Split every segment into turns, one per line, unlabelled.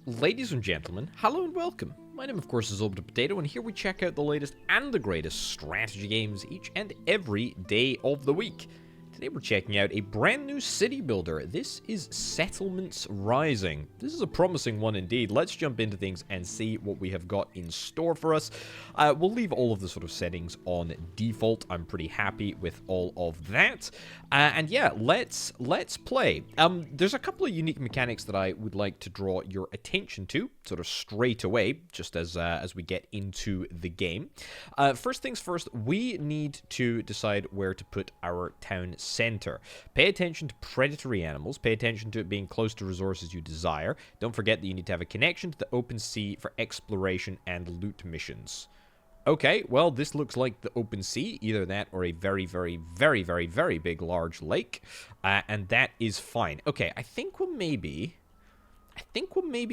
Ladies and gentlemen, hello and welcome. My name, of course, is Obda Potato, and here we check out the latest and the greatest strategy games each and every day of the week. Today we're checking out a brand new city builder. This is Settlements Rising. This is a promising one indeed. Let's jump into things and see what we have got in store for us. We'll leave all of the sort of settings on default. I'm pretty happy with all of that. And yeah, let's play. There's a couple of unique mechanics that I would like to draw your attention to, sort of straight away, just as we get into the game. First things first, we need to decide where to put our town center. Pay attention to predatory animals. Pay attention to it being close to resources you desire. Don't forget that you need to have a connection to the open sea for exploration and loot missions. Okay, well, this looks like the open sea, either that or a very, very, very, very, very big, large lake, and that is fine. Okay, I think we'll maybe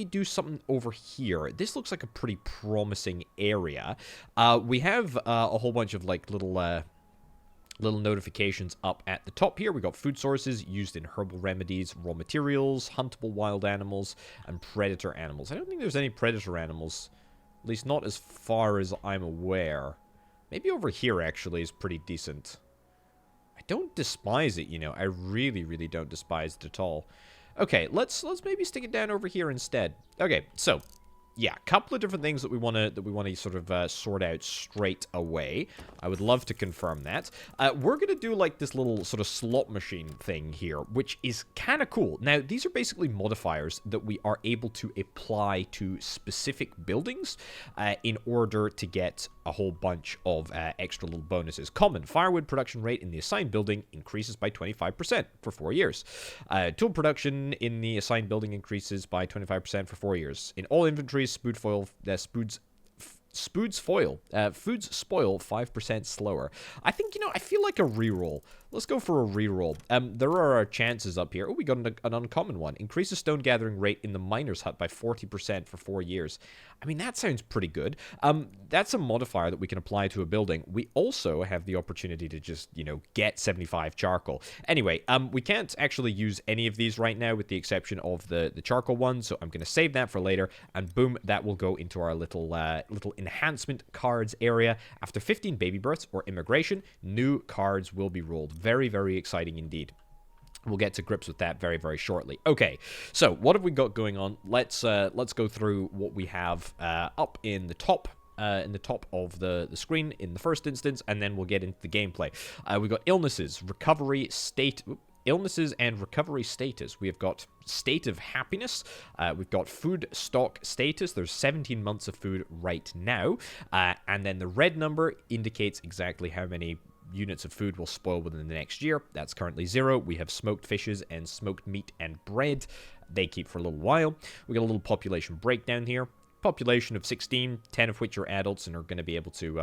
do something over here. This looks like a pretty promising area. We have a whole bunch of, like, little notifications up at the top here. We got food sources used in herbal remedies, raw materials, huntable wild animals, and predator animals. I don't think there's any predator animals. At least not as far as I'm aware. Maybe over here, actually, is pretty decent. I don't despise it, you know. I really, really don't despise it at all. Okay, let's maybe stick it down over here instead. Okay, so yeah, a couple of different things that we want to sort of sort out straight away. I would love to confirm that. We're gonna do like this little sort of slot machine thing here, which is kind of cool. Now, these are basically modifiers that we are able to apply to specific buildings in order to get a whole bunch of extra little bonuses. Common firewood production rate in the assigned building increases by 25% for 4 years. Tool production in the assigned building increases by 25% for 4 years. In all inventories, foods spoil 5% slower. I think, you know, I feel like a reroll. Let's go for a reroll. There are our chances up here. Oh, we got an uncommon one. Increases stone gathering rate in the miner's hut by 40% for 4 years. I mean, that sounds pretty good. That's a modifier that we can apply to a building. We also have the opportunity to just, you know, get 75 charcoal. Anyway, we can't actually use any of these right now with the exception of the charcoal one, so I'm going to save that for later, and boom, that will go into our little enhancement cards area. After 15 baby births or immigration, new cards will be rolled. Very, very exciting indeed. We'll get to grips with that very, very shortly. Okay, so what have we got going on? Let's go through what we have up in the top of the screen in the first instance, and then we'll get into the gameplay. We've got illnesses and recovery status. We have got state of happiness. We've got food stock status. There's 17 months of food right now. And then the red number indicates exactly how many units of food will spoil within the next year. That's currently 0. We have smoked fishes and smoked meat and bread. They keep for a little while. We got a little population breakdown here. Population of 16, 10 of which are adults and are going to be able to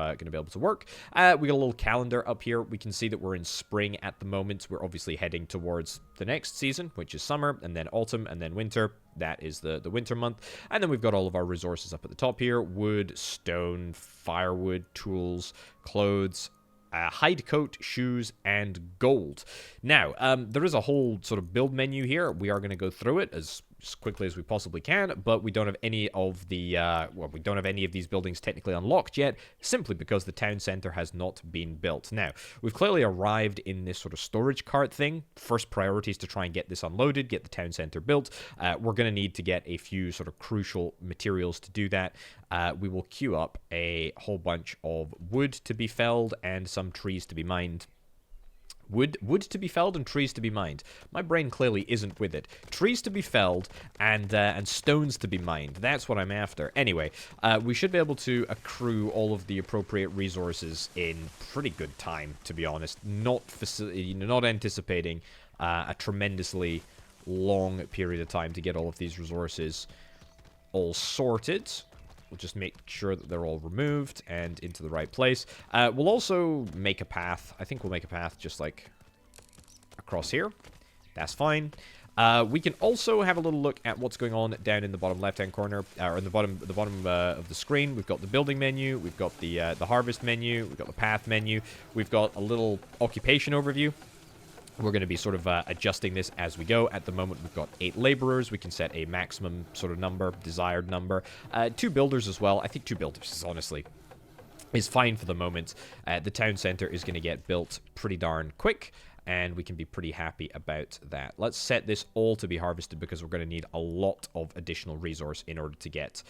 work. We got a little calendar up here. We can see that we're in spring at the moment. We're obviously heading towards the next season, which is summer, and then autumn, and then winter. That is the winter month. And then we've got all of our resources up at the top here: wood, stone, firewood, tools, clothes, hide coat, shoes, and gold. Now, there is a whole sort of build menu here. We are going to go through it as quickly as we possibly can, but we don't have any of the we don't have any of these buildings technically unlocked yet, simply because the town center has not been built. Now, we've clearly arrived in this sort of storage cart thing. First priority is to try and get this unloaded, get the town center built. We're going to need to get a few sort of crucial materials to do that. We will queue up a whole bunch of wood to be felled and some trees to be mined. Wood to be felled and trees to be mined. My brain clearly isn't with it. Trees to be felled and stones to be mined. That's what I'm after. Anyway, we should be able to accrue all of the appropriate resources in pretty good time, to be honest. Not anticipating a tremendously long period of time to get all of these resources all sorted. We'll just make sure that they're all removed and into the right place. We'll also make a path. I think we'll make a path just like across here. That's fine. We can also have a little look at what's going on down in the bottom left-hand corner, or in the bottom of the screen. We've got the building menu. We've got the harvest menu. We've got the path menu. We've got a little occupation overview. We're going to be sort of adjusting this as we go. At the moment, we've got 8 laborers. We can set a maximum sort of number, desired number. 2 builders as well. I think 2 builders is honestly is fine for the moment. The town center is going to get built pretty darn quick, and we can be pretty happy about that. Let's set this all to be harvested because we're going to need a lot of additional resource in order to get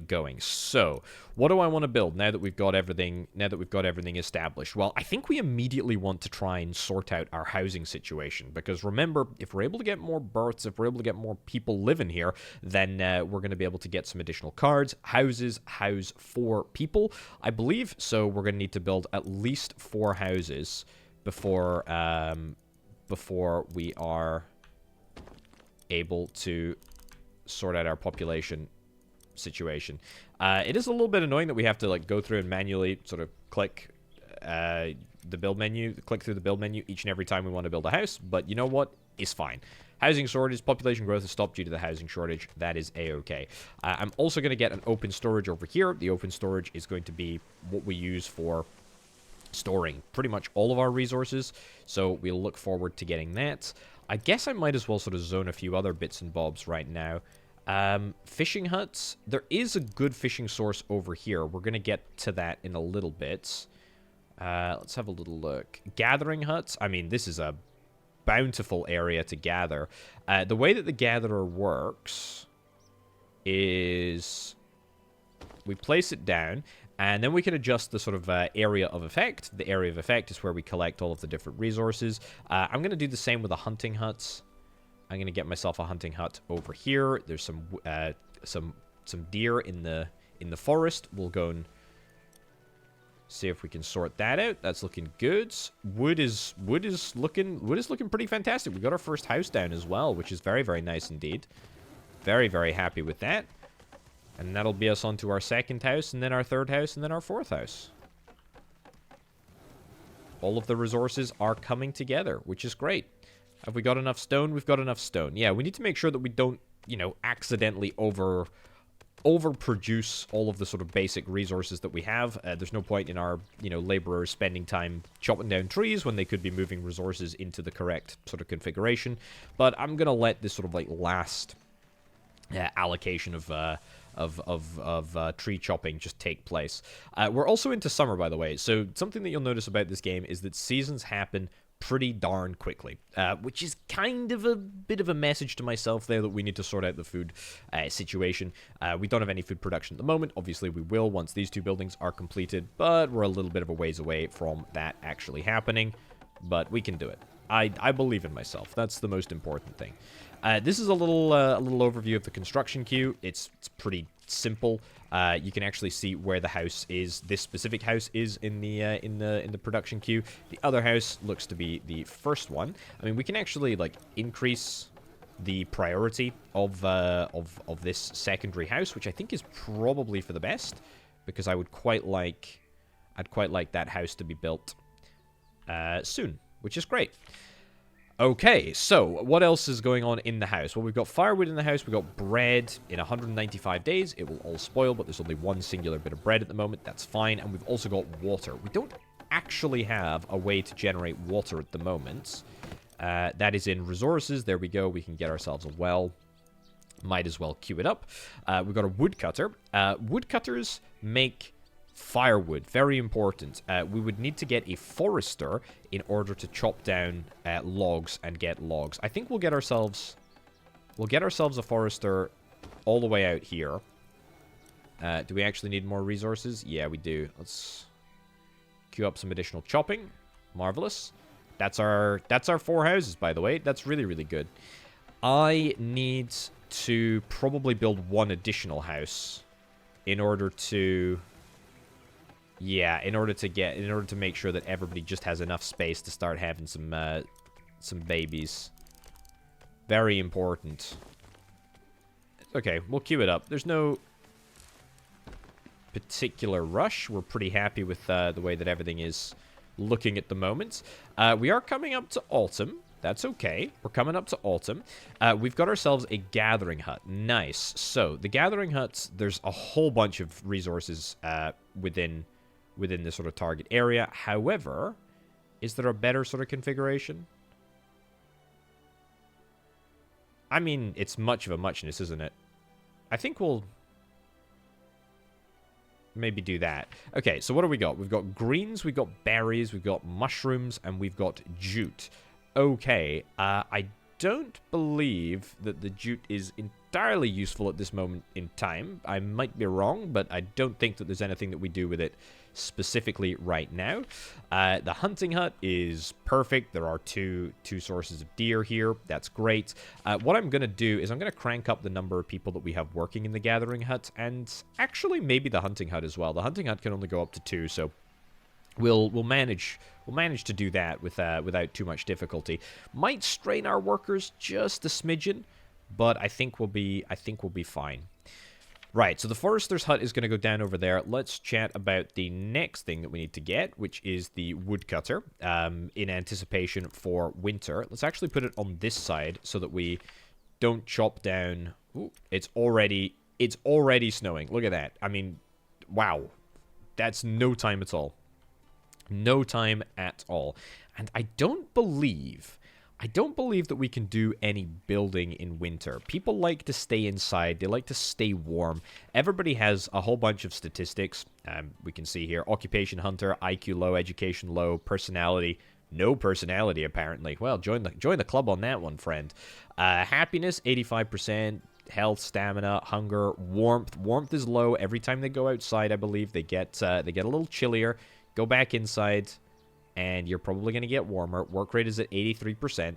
going. So, what do I want to build now that we've got everything? Now that we've got everything established, well, I think we immediately want to try and sort out our housing situation because remember, if we're able to get more births, if we're able to get more people living here, then we're going to be able to get some additional cards. Houses house 4 people, I believe. So we're going to need to build at least 4 houses before we are able to sort out our population situation. It is a little bit annoying that we have to like go through and manually sort of click the build menu, click through the build menu each and every time we want to build a house, but you know what? It's fine. Housing shortage, population growth has stopped due to the housing shortage. That is a-okay. I'm also going to get an open storage over here. The open storage is going to be what we use for storing pretty much all of our resources, so we'll look forward to getting that. I guess I might as well sort of zone a few other bits and bobs right now. Fishing huts. There is a good fishing source over here. We're going to get to that in a little bit. Let's have a little look. Gathering huts. I mean, this is a bountiful area to gather. The way that the gatherer works is we place it down, and then we can adjust the sort of area of effect. The area of effect is where we collect all of the different resources. I'm going to do the same with the hunting huts. I'm going to get myself a hunting hut over here. There's some deer in the forest. We'll go and see if we can sort that out. That's looking good. Wood is looking pretty fantastic. We got our first house down as well, which is very, very nice indeed. Very, very happy with that. And that'll be us onto our second house, and then our third house, and then our fourth house. All of the resources are coming together, which is great. Have we got enough stone? We've got enough stone. Yeah, we need to make sure that we don't, accidentally overproduce all of the sort of basic resources that we have. There's no point in our, laborers spending time chopping down trees when they could be moving resources into the correct sort of configuration. But I'm going to let this sort of, last allocation of tree chopping just take place. We're also into summer, by the way, so something that you'll notice about this game is that seasons happen pretty darn quickly, which is kind of a bit of a message to myself there that we need to sort out the food situation. We don't have any food production at the moment. Obviously, we will once these 2 buildings are completed, but we're a little bit of a ways away from that actually happening, but we can do it. I believe in myself. That's the most important thing. This is a little overview of the construction queue. It's pretty simple. You can actually see where the house is. This specific house is in the production queue. The other house looks to be the first one. I mean, we can actually increase the priority of this secondary house, which I think is probably for the best, because I'd quite like that house to be built soon, which is great. Okay, so what else is going on in the house? Well, we've got firewood in the house. We've got bread. In 195 days, it will all spoil, but there's only one singular bit of bread at the moment. That's fine. And we've also got water. We don't actually have a way to generate water at the moment. That is in resources. There we go. We can get ourselves a well. Might as well queue it up. We've got a woodcutter. Woodcutters make firewood, very important. We would need to get a forester in order to chop down logs and get logs. I think we'll get ourselves a forester all the way out here. Do we actually need more resources? Yeah, we do. Let's queue up some additional chopping. Marvelous. That's our 4 houses, by the way. That's really, really good. I need to probably build 1 additional house in order to make sure that everybody just has enough space to start having some babies. Very important. Okay, we'll queue it up. There's no particular rush. We're pretty happy with the way that everything is looking at the moment. We are coming up to autumn. That's okay. We're coming up to autumn. We've got ourselves a gathering hut. Nice. So, the gathering huts, there's a whole bunch of resources within the sort of target area. However, Is there a better sort of configuration? I mean, it's much of a muchness, isn't it? I think we'll maybe do that. Okay, so what do we got? We've got greens, we've got berries, we've got mushrooms, and we've got jute. Okay, I don't believe that the jute is entirely useful at this moment in time. I might be wrong, but I don't think that there's anything that we do with it specifically right now. The hunting hut is perfect. There are two sources of deer here. That's great. What I'm going to do is I'm going to crank up the number of people that we have working in the gathering hut, and actually maybe the hunting hut as well. The hunting hut can only go up to 2, so we'll manage to do that without too much difficulty. Might strain our workers just a smidgen, but I think we'll be fine. Right, so the forester's hut is going to go down over there. Let's chat about the next thing that we need to get, which is the woodcutter, in anticipation for winter. Let's actually put it on this side so that we don't chop down. Ooh, it's already snowing. Look at that. I mean, wow. That's no time at all. No time at all. And I don't believe that we can do any building in winter. People like to stay inside. They like to stay warm. Everybody has a whole bunch of statistics. We can see here, occupation hunter, IQ low, education low, personality, no personality apparently. Well, join the club on that one, friend. Happiness, 85%. Health, stamina, hunger, warmth. Warmth is low. Every time they go outside, I believe they get a little chillier. Go back inside, and you're probably going to get warmer. Work rate is at 83%,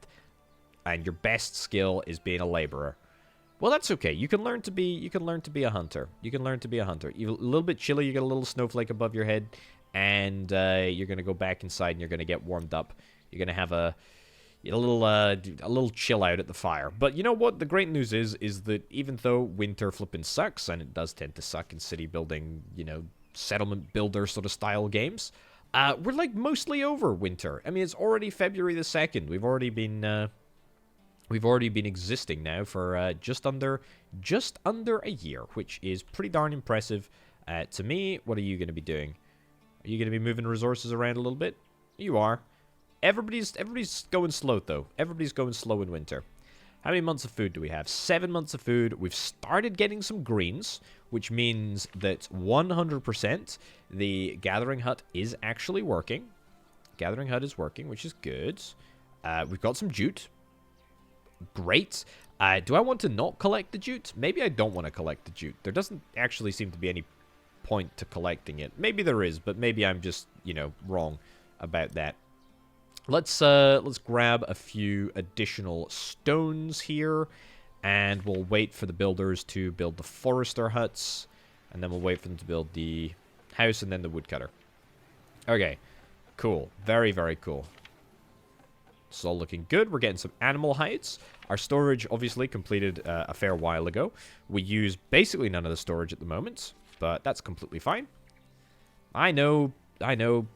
and your best skill is being a laborer. Well, that's okay. You can learn to be a hunter. You can learn to be a hunter. You're a little bit chilly. You get a little snowflake above your head, and you're going to go back inside, and you're going to get warmed up. You're going to have a little chill out at the fire. But you know what? The great news is that even though winter flippin' sucks, and it does tend to suck in city building, settlement builder sort of style games, we're like mostly over winter. I mean, it's already February the 2nd. We've already been existing now for just under a year, which is pretty darn impressive to me. What are you going to be doing? Are you going to be moving resources around a little bit? You are. Everybody's going slow though. Everybody's going slow in winter. How many months of food do we have? 7 months of food. We've started getting some greens, which means that 100% the gathering hut is actually working. Gathering hut is working, which is good. We've got some jute. Great. Do I want to not collect the jute? Maybe I don't want to collect the jute. There doesn't actually seem to be any point to collecting it. Maybe there is, but maybe I'm just, wrong about that. Let's grab a few additional stones here, and we'll wait for the builders to build the forester huts, and then we'll wait for them to build the house and then the woodcutter. Okay, cool. Very, very cool. It's all looking good. We're getting some animal hides. Our storage obviously completed a fair while ago. We use basically none of the storage at the moment, but that's completely fine. I know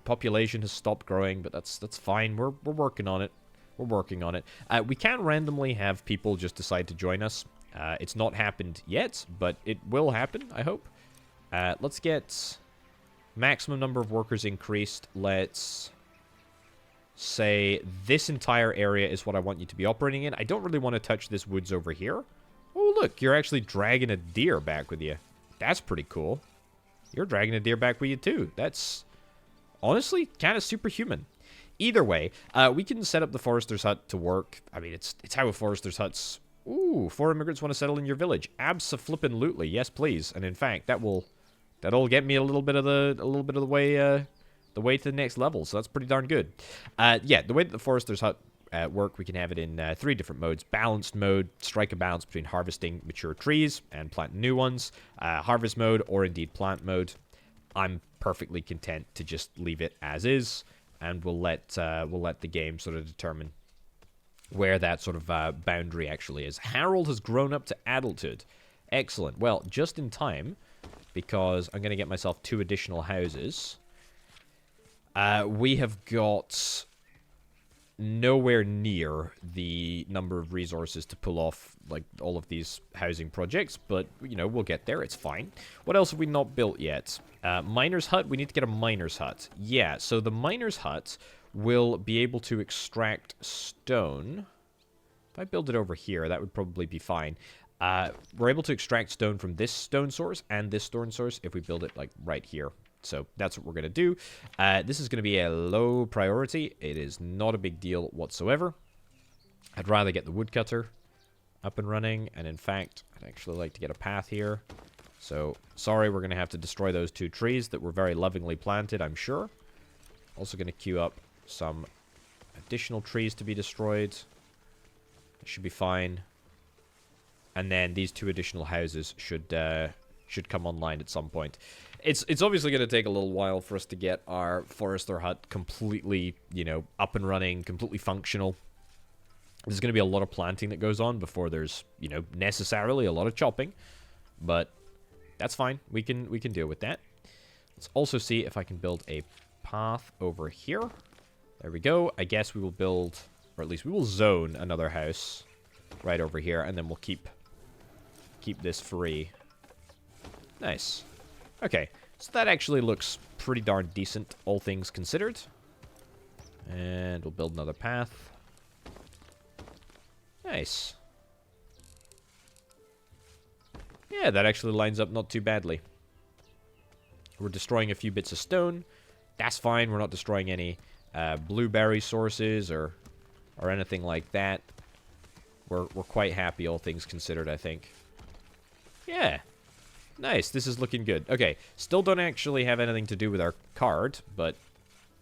population has stopped growing, but that's fine. We're working on it. We're working on it. We can randomly have people just decide to join us. It's not happened yet, but it will happen, I hope. Let's get maximum number of workers increased. Let's say this entire area is what I want you to be operating in. I don't really want to touch this woods over here. Oh, look, you're actually dragging a deer back with you. That's pretty cool. You're dragging a deer back with you, too. That's honestly kind of superhuman. Either way, we can set up the forester's hut to work. I mean, it's how a forester's hut's... Ooh, 4 immigrants want to settle in your village. Abso-flippin'-lutely. Yes, please. And in fact, that'll get me a little bit of the way to the next level. So that's pretty darn good. Yeah, the way that the forester's hut work, we can have it in 3 different modes. Balanced mode, strike a balance between harvesting mature trees and planting new ones. Harvest mode, or indeed plant mode. I'm perfectly content to just leave it as is, and we'll let the game sort of determine where that sort of boundary actually is. Harold has grown up to adulthood. Excellent. Well, just in time, because I'm going to get myself 2 additional houses. We have got nowhere near the number of resources to pull off like all of these housing projects, but we'll get there. It's fine. What else have we not built yet? Miner's hut. We need to get a miner's hut. Yeah, so the miner's hut will be able to extract stone. If I build it over here, that would probably be fine. We're able to extract stone from this stone source and this stone source if we build it, like, right here. So that's what we're going to do. This is going to be a low priority. It is not a big deal whatsoever. I'd rather get the woodcutter up and running. And in fact, I'd actually like to get a path here. So, sorry, we're going to have to destroy those 2 trees that were very lovingly planted, I'm sure. Also going to queue up some additional trees to be destroyed. It should be fine. And then these 2 additional houses should come online at some point. It's obviously going to take a little while for us to get our Forester hut completely, you know, up and running, completely functional. There's going to be a lot of planting that goes on before there's, you know, necessarily a lot of chopping. But that's fine. We can deal with that. Let's also see if I can build a path over here. There we go. I guess we will build, or at least we will zone another house right over here, and then we'll keep this free. Nice. Okay, so that actually looks pretty darn decent, all things considered. And we'll build another path. Nice. Yeah, that actually lines up not too badly. We're destroying a few bits of stone. That's fine. We're not destroying any blueberry sources or anything like that. We're quite happy, all things considered, I think. Yeah. Nice. This is looking good. Okay. Still don't actually have anything to do with our card, but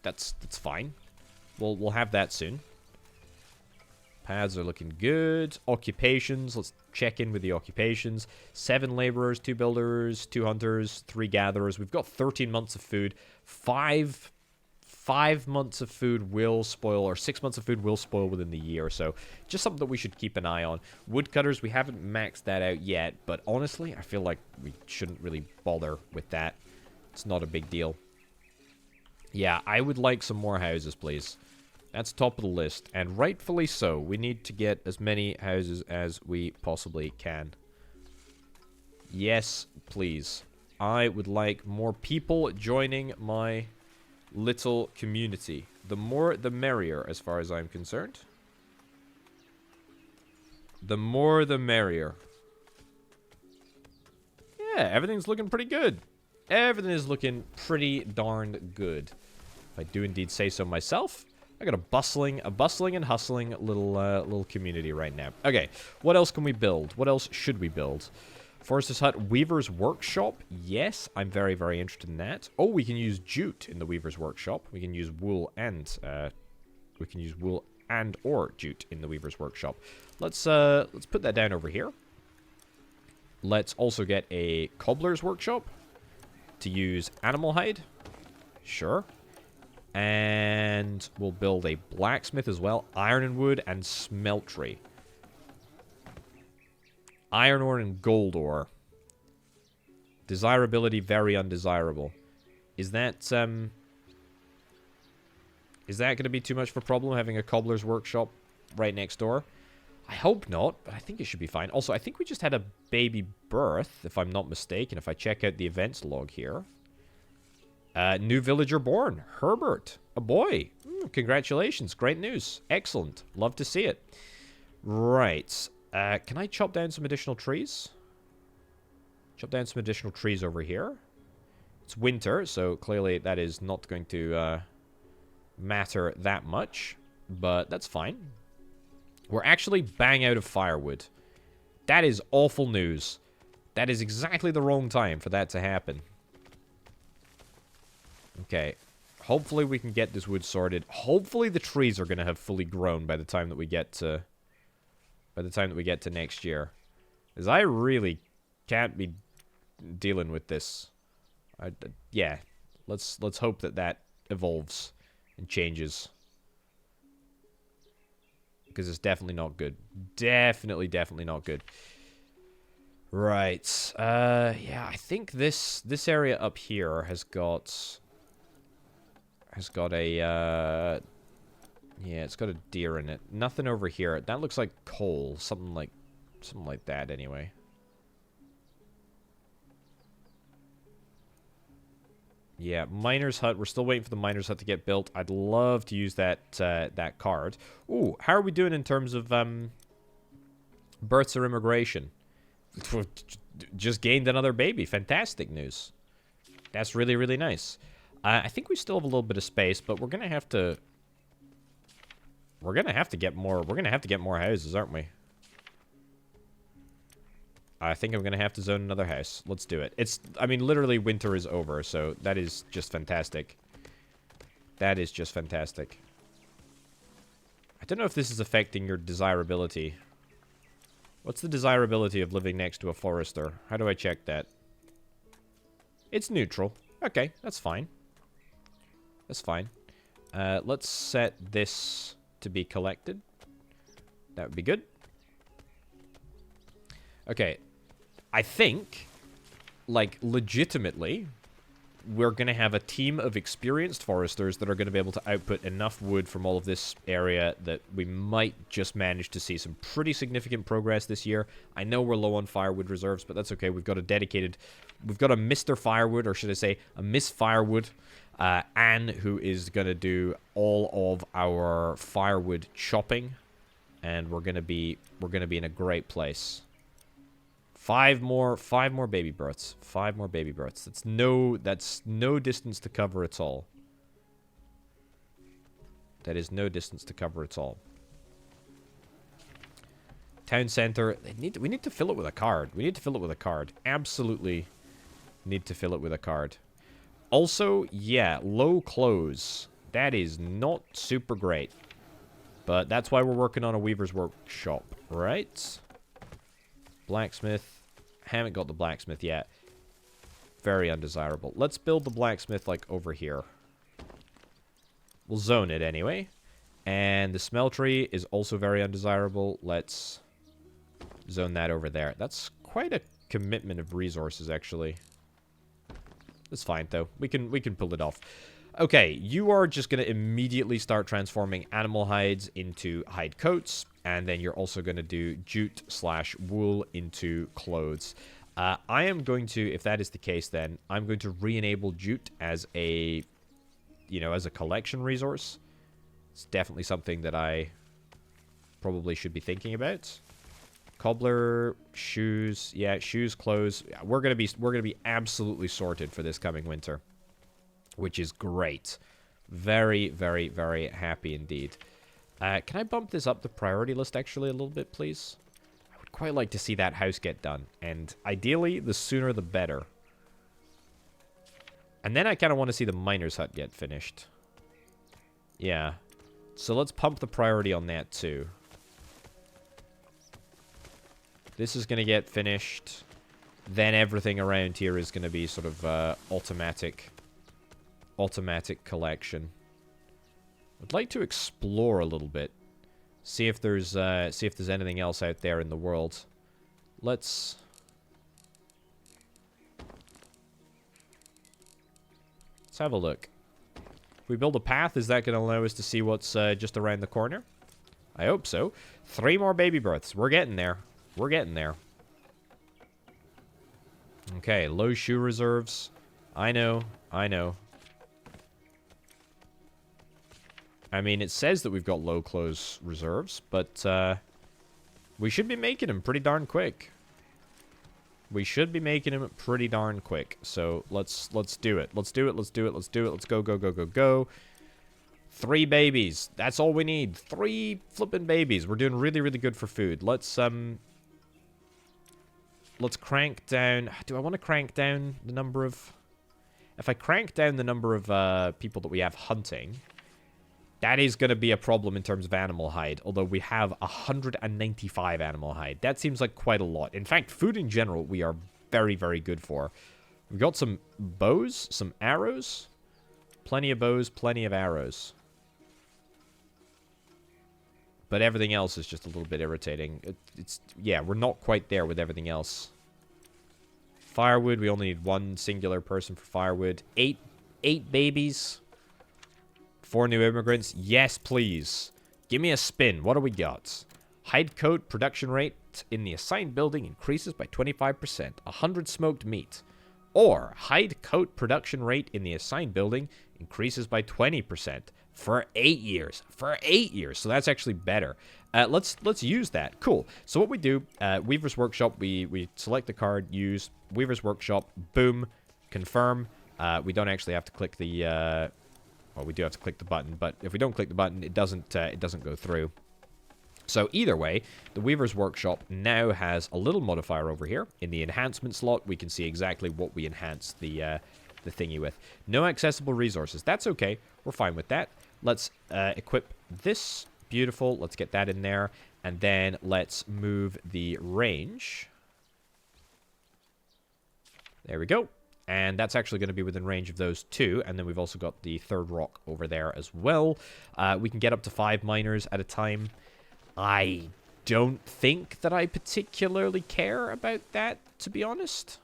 that's fine. We'll have that soon. Paths are looking good. Occupations. Let's check in with the occupations. 7 laborers, 2 builders, 2 hunters, 3 gatherers. We've got 13 months of food. 5 months of food will spoil, or 6 months of food will spoil within the year. So just something that we should keep an eye on. Woodcutters, we haven't maxed that out yet, but honestly, I feel like we shouldn't really bother with that. It's not a big deal. Yeah, I would like some more houses, please. That's top of the list, and rightfully so. We need to get as many houses as we possibly can. Yes, please. I would like more people joining my little community. The more, the merrier, as far as I'm concerned. The more, the merrier. Yeah, everything's looking pretty good. Everything is looking pretty darn good. If I do indeed say so myself. I got a bustling and hustling little community right now. Okay, what else can we build? What else should we build? Forester's Hut, Weaver's Workshop. Yes, I'm very, very interested in that. Oh, we can use jute in the Weaver's Workshop. We can use wool and or jute in the Weaver's Workshop. Let's put that down over here. Let's also get a Cobbler's Workshop to use animal hide. Sure. And we'll build a blacksmith as well. Iron and wood and smeltery. Iron ore and gold ore. Desirability very undesirable. Is that going to be too much of a problem, having a cobbler's workshop right next door? I hope not, but I think it should be fine. Also, I think we just had a baby birth, if I'm not mistaken, if I check out the events log here. New villager born. Herbert. A boy. Congratulations. Great news. Excellent. Love to see it. Right. Can I chop down some additional trees? Chop down some additional trees over here. It's winter, so clearly that is not going to matter that much. But that's fine. We're actually bang out of firewood. That is awful news. That is exactly the wrong time for that to happen. Okay. Hopefully we can get this wood sorted. Hopefully the trees are going to have fully grown by the time that we get to next year. Because I really can't be dealing with this. Yeah. Let's hope that evolves and changes. Because it's definitely not good. Definitely not good. Right. Yeah, I think this area up here has got a yeah, it's got a deer in it. Nothing over here. That looks like coal, something like that anyway. Yeah, Miner's Hut. We're still waiting for the Miner's Hut to get built. I'd love to use that that card. Ooh, how are we doing in terms of births or immigration? Just gained another baby. Fantastic news. That's really, really nice. I think we still have a little bit of space, but we're gonna have to. We're gonna have to get more. We're gonna have to get more houses, aren't we? I think I'm gonna have to zone another house. Let's do it. I mean, literally winter is over, so that is just fantastic. That is just fantastic. I don't know if this is affecting your desirability. What's the desirability of living next to a forester? How do I check that? It's neutral. Okay, that's fine. That's fine. Let's set this to be collected. That would be good. Okay. I think, like, legitimately, we're going to have a team of experienced foresters that are going to be able to output enough wood from all of this area that we might just manage to see some pretty significant progress this year. I know we're low on firewood reserves, but that's okay. We've got a Mr. Firewood, or should I say a Miss Firewood, Anne, who is going to do all of our firewood chopping, and we're going to be in a great place. Five more baby births. 5 more baby births. That's no distance to cover at all. That is no distance to cover at all. Town center. We need to fill it with a card. We need to fill it with a card. Absolutely need to fill it with a card. Also, yeah, low close. That is not super great. But that's why we're working on a weaver's workshop, right? Blacksmith. Haven't got the blacksmith yet. Very undesirable. Let's build the blacksmith, like, over here. We'll zone it anyway. And the smeltery is also very undesirable. Let's zone that over there. That's quite a commitment of resources, actually. It's fine, though. We can pull it off. Okay, you are just going to immediately start transforming animal hides into hide coats, and then you're also going to do jute/wool into clothes. I am going to, if that is the case, then I'm going to re-enable jute as a, as a collection resource. It's definitely something that I probably should be thinking about. Cobbler, shoes, yeah, shoes, clothes. Yeah, we're gonna be absolutely sorted for this coming winter, which is great. Very, very, very happy indeed. Can I bump this up the priority list actually a little bit, please? I would quite like to see that house get done, and ideally, the sooner the better. And then I kind of want to see the miner's hut get finished. Yeah. So let's pump the priority on that too. This is going to get finished. Then everything around here is going to be sort of automatic collection. I'd like to explore a little bit. See if there's anything else out there in the world. Let's have a look. If we build a path, is that going to allow us to see what's just around the corner? I hope so. 3 more baby births. We're getting there. We're getting there. Okay, low shoe reserves. I know. I mean, it says that we've got low clothes reserves, but we should be making them pretty darn quick. So let's do it. Let's go. 3 babies. That's all we need. 3 flipping babies. We're doing really, really good for food. Let's crank down. Do I want to crank down the number of... If I crank down the number of people that we have hunting, that is going to be a problem in terms of animal hide. Although we have 195 animal hide. That seems like quite a lot. In fact, food in general, we are very, very good for. We've got some bows, some arrows. Plenty of bows, plenty of arrows. But everything else is just a little bit irritating. Yeah, we're not quite there with everything else. Firewood, we only need 1 singular person for firewood. 8 babies. 4 new immigrants. Yes, please. Give me a spin. What do we got? Hide coat production rate in the assigned building increases by 25%. 100 smoked meat. Or hide coat production rate in the assigned building increases by 20% for 8 years. For 8 years. So that's actually better. Let's use that. Cool. So what we do, Weaver's Workshop, we select the card, use Weaver's Workshop, boom, confirm. We don't actually have to click the, well, we do have to click the button, but if we don't click the button, it doesn't go through. So either way, the Weaver's Workshop now has a little modifier over here. In the enhancement slot, we can see exactly what we enhance the thingy with. No accessible resources. That's okay. We're fine with that. Let's equip this. Beautiful. Let's get that in there. And then let's move the range. There we go. And that's actually going to be within range of those two. And then we've also got the third rock over there as well. We can get up to 5 miners at a time. I don't think that I particularly care about that, to be honest.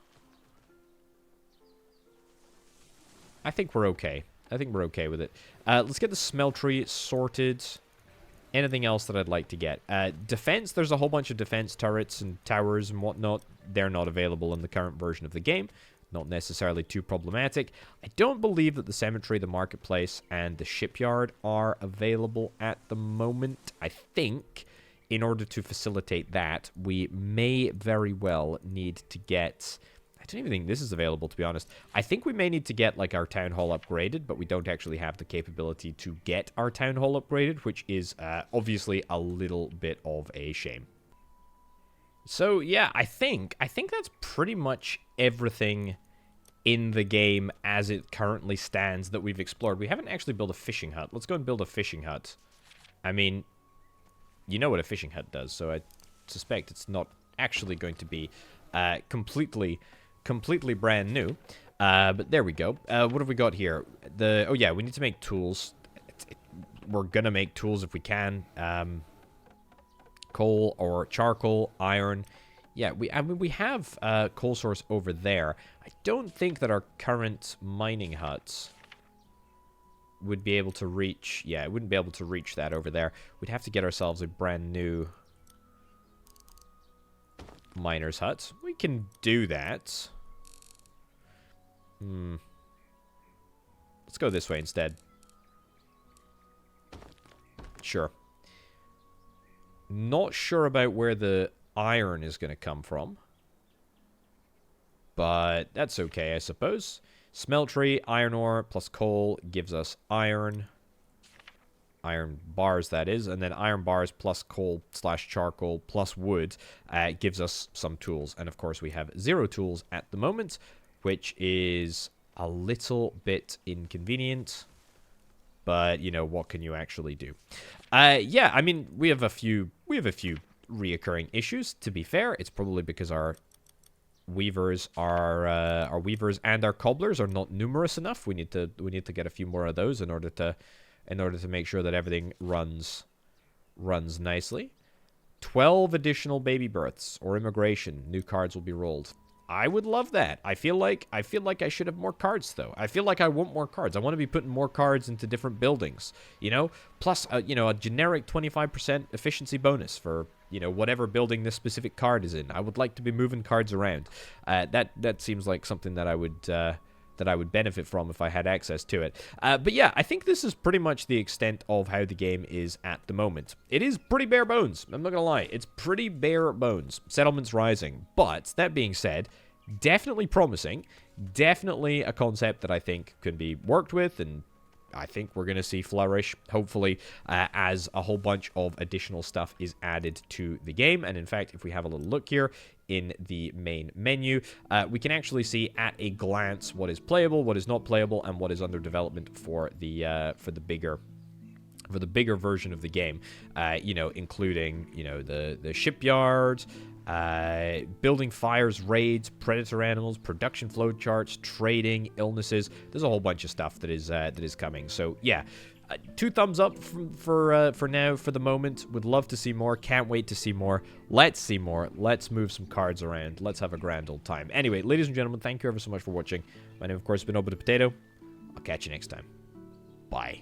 I think we're okay. I think we're okay with it. Let's get the smeltery sorted. Anything else that I'd like to get? Defense, there's a whole bunch of defense turrets and towers and whatnot. They're not available in the current version of the game. Not necessarily too problematic. I don't believe that the cemetery, the marketplace, and the shipyard are available at the moment. I think in order to facilitate that, we may very well need to get... I don't even think this is available, to be honest. I think we may need to get, like, our town hall upgraded, but we don't actually have the capability to get our town hall upgraded, which is obviously a little bit of a shame. So, yeah, I think that's pretty much everything in the game as it currently stands that we've explored. We haven't actually built a fishing hut. Let's go and build a fishing hut. I mean, you know what a fishing hut does, so I suspect it's not actually going to be completely brand new. But there we go. What have we got here? Oh yeah, we need to make tools. We're gonna make tools if we can. Coal or charcoal, iron. Yeah, I mean, we have coal source over there. I don't think that our current mining huts would be able to reach... Yeah, it wouldn't be able to reach that over there. We'd have to get ourselves a brand new miner's hut. We can do that. Let's go this way instead. Sure. Not sure about where the iron is going to come from. But that's okay, I suppose. Smeltery, iron ore, plus coal gives us iron. Iron bars, that is. And then iron bars plus coal / charcoal plus wood gives us some tools. And of course we have 0 tools at the moment, which is a little bit inconvenient. But, you know, what can you actually do? Yeah, I mean, we have a few reoccurring issues. To be fair, it's probably because our weavers and our cobblers are not numerous enough. We need to get a few more of those in order to make sure that everything runs nicely. 12 additional baby births or immigration. New cards will be rolled. I would love that. I feel like I should have more cards, though. I feel like I want more cards. I want to be putting more cards into different buildings, you know? Plus, you know, a generic 25% efficiency bonus for, you know, whatever building this specific card is in. I would like to be moving cards around. That seems like something that I would benefit from if I had access to it. But yeah, I think this is pretty much the extent of how the game is at the moment. It is pretty bare bones. I'm not gonna lie. It's pretty bare bones. Settlements rising. But, that being said, definitely promising. Definitely a concept that I think can be worked with, and I think we're going to see flourish, hopefully, as a whole bunch of additional stuff is added to the game. And in fact, if we have a little look here in the main menu, we can actually see at a glance what is playable, what is not playable, and what is under development for the bigger version of the game. You know, including, you know, the shipyard, building fires, raids, predator animals, production flow charts, trading, illnesses. There's a whole bunch of stuff that is coming. So yeah, 2 thumbs up for now, for the moment. Would love to see more. Can't wait to see more. Let's see more. Let's move some cards around. Let's have a grand old time. Anyway, ladies and gentlemen, thank you ever so much for watching. My name, of course, has been Obitpotato. I'll catch you next time. Bye.